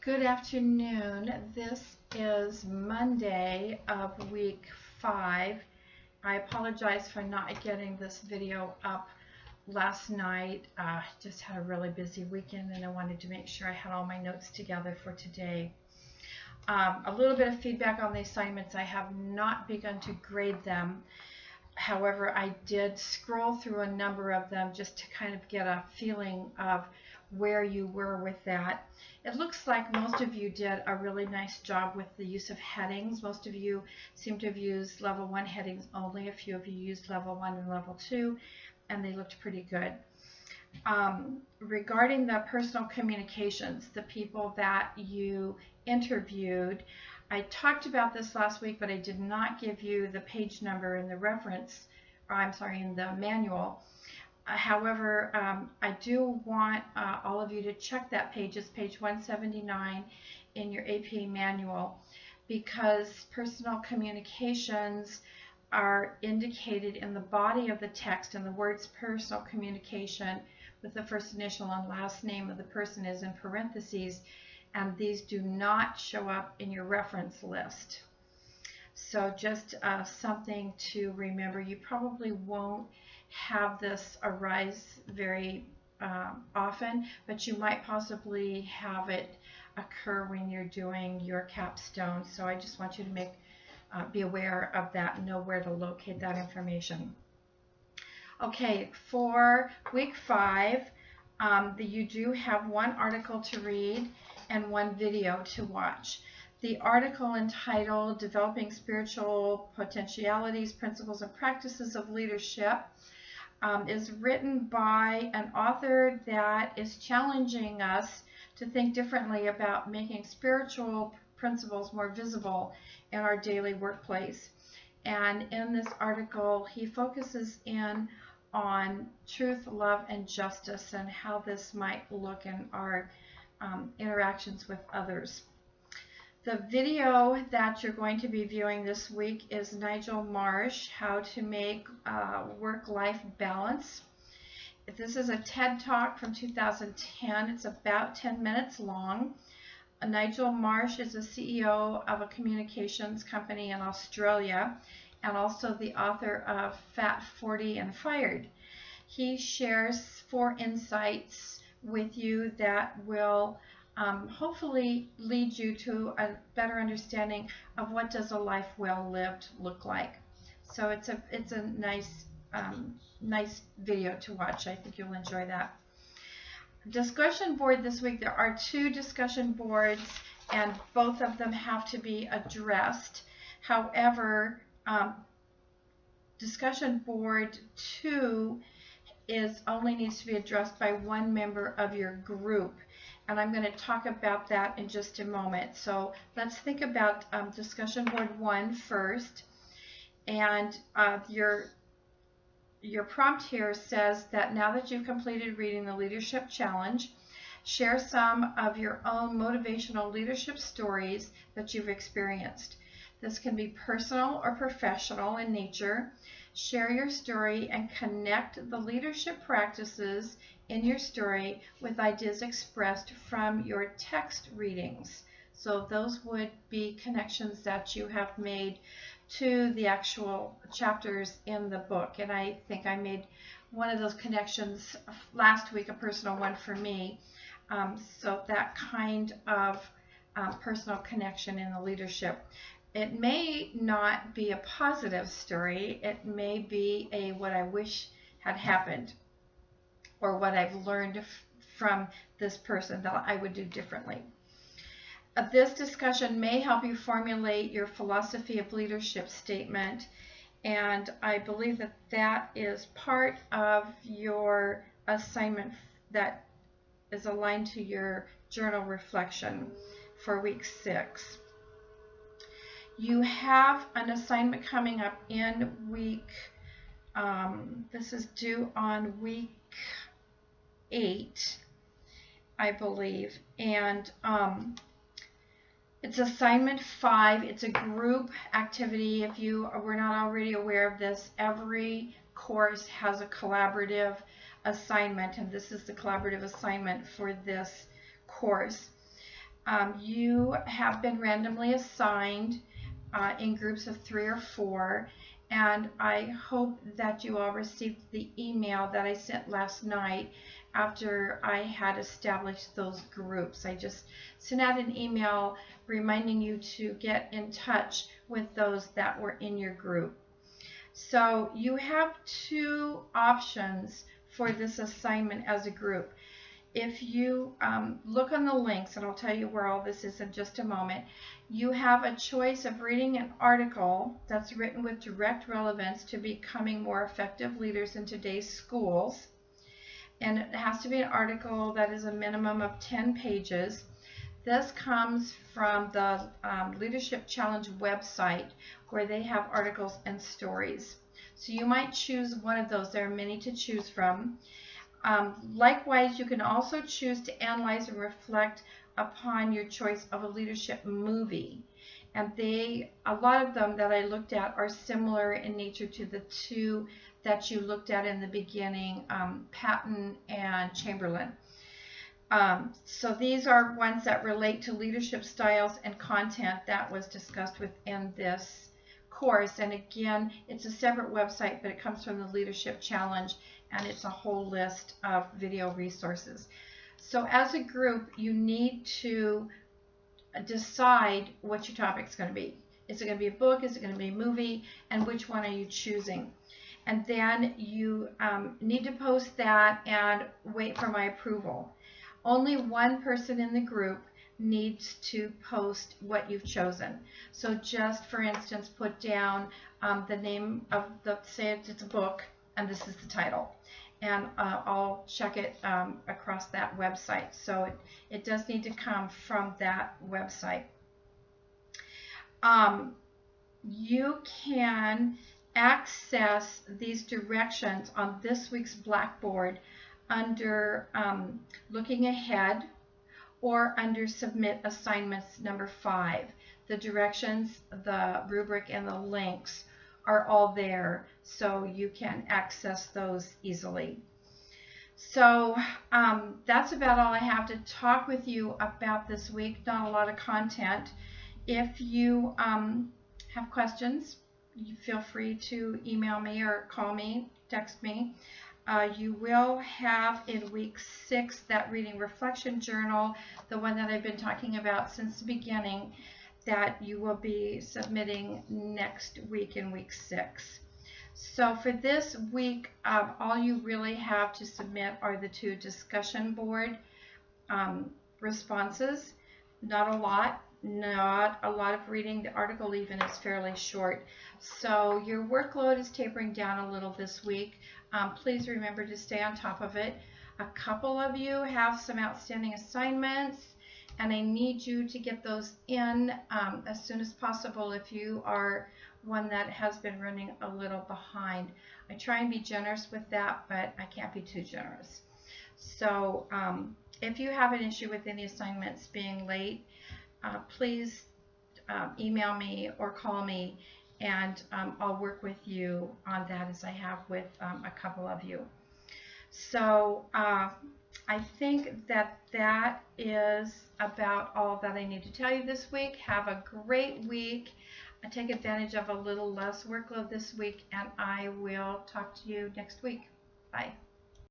Good afternoon. This is Monday of week 5. I apologize for not getting this video up last night. Just had a really busy weekend and I wanted to make sure I had all my notes together for today. A little bit of feedback on the assignments. I have not begun to grade them. However, I did scroll through a number of them just to kind of get a feeling of where you were with that. It looks like most of you did a really nice job with the use of headings. Most of you seem to have used level 1 headings only. A few of you used level 1 and level 2, and they looked pretty good. Regarding the personal communications, the people that you interviewed, I talked about this last week, but I did not give you the page number in the reference, or I'm sorry, in the manual. However, I do want all of you to check that page. It's page 179 in your APA manual, because personal communications are indicated in the body of the text, and the words personal communication with the first initial and last name of the person is in parentheses, and these do not show up in your reference list. So just something to remember. You probably won't have this arise very often, but you might possibly have it occur when you're doing your capstone. So I just want you to be aware of that and know where to locate that information. Okay, for week 5, you do have one article to read and one video to watch. The article entitled Developing Spiritual Potentialities, Principles and Practices of Leadership is written by an author that is challenging us to think differently about making spiritual principles more visible in our daily workplace. And in this article, he focuses in on truth, love, and justice, and how this might look in our interactions with others. The video that you're going to be viewing this week is Nigel Marsh, How to Make Work-Life Balance. This is a TED Talk from 2010. It's about 10 minutes long. Nigel Marsh is the CEO of a communications company in Australia and also the author of Fat, 40 and Fired. He shares 4 insights with you that will hopefully lead you to a better understanding of what does a life well lived look like. So it's a nice video to watch. I think you'll enjoy that. Discussion board this week. There are 2 discussion boards, and both of them have to be addressed. However, discussion board 2 only needs to be addressed by 1 member of your group, and I'm going to talk about that in just a moment. So let's think about discussion board 1 first, and your prompt here says that now that you've completed reading the Leadership Challenge, share some of your own motivational leadership stories that you've experienced. This can be personal or professional in nature. Share your story and connect the leadership practices in your story with ideas expressed from your text readings. So those would be connections that you have made to the actual chapters in the book. And I think I made one of those connections last week, a personal one for me. So that kind of personal connection in the leadership. It may not be a positive story. It may be a what I wish had happened, or what I've learned from this person that I would do differently. This discussion may help you formulate your philosophy of leadership statement, and I believe that that is part of your assignment that is aligned to your journal reflection for week 6. You have an assignment coming up in week, this is due on week 8, I believe, and it's assignment 5. It's a group activity. If you were not already aware of this, every course has a collaborative assignment, and this is the collaborative assignment for this course. You have been randomly assigned in groups of 3 or 4, and I hope that you all received the email that I sent last night after I had established those groups. I just sent out an email reminding you to get in touch with those that were in your group. So you have 2 options for this assignment as a group. If you look on the links, and I'll tell you where all this is in just a moment, you have a choice of reading an article that's written with direct relevance to becoming more effective leaders in today's schools. And it has to be an article that is a minimum of 10 pages. This comes from the Leadership Challenge website, where they have articles and stories. So you might choose one of those. There are many to choose from. Likewise, you can also choose to analyze and reflect upon your choice of a leadership movie. And a lot of them that I looked at are similar in nature to the 2 that you looked at in the beginning, Patton and Chamberlain. So these are ones that relate to leadership styles and content that was discussed within this course. And again, it's a separate website, but it comes from the Leadership Challenge, and it's a whole list of video resources. So as a group, you need to decide what your topic is going to be. Is it going to be a book? Is it going to be a movie? And which one are you choosing? And then you need to post that and wait for my approval. Only one person in the group needs to post what you've chosen. So just for instance, put down the name of say it's a book, and this is the title. And I'll check it across that website. So it does need to come from that website. You can access these directions on this week's Blackboard under Looking Ahead, or under Submit Assignments number 5. The directions, the rubric, and the links are all there, so you can access those easily. So that's about all I have to talk with you about this week. Not a lot of content. If you have questions, you feel free to email me or call me, text me. You will have in week 6 that reading reflection journal, the one that I've been talking about since the beginning, that you will be submitting next week in week 6. So for this week, all you really have to submit are the 2 discussion board responses. Not a lot of reading. The article even is fairly short. So your workload is tapering down a little this week. Please remember to stay on top of it. A couple of you have some outstanding assignments, and I need you to get those in as soon as possible if you are one that has been running a little behind. I try and be generous with that, but I can't be too generous. So if you have an issue with any assignments being late, please email me or call me, and I'll work with you on that, as I have with a couple of you. So I think that is about all that I need to tell you this week. Have a great week. Take advantage of a little less workload this week, and I will talk to you next week. Bye.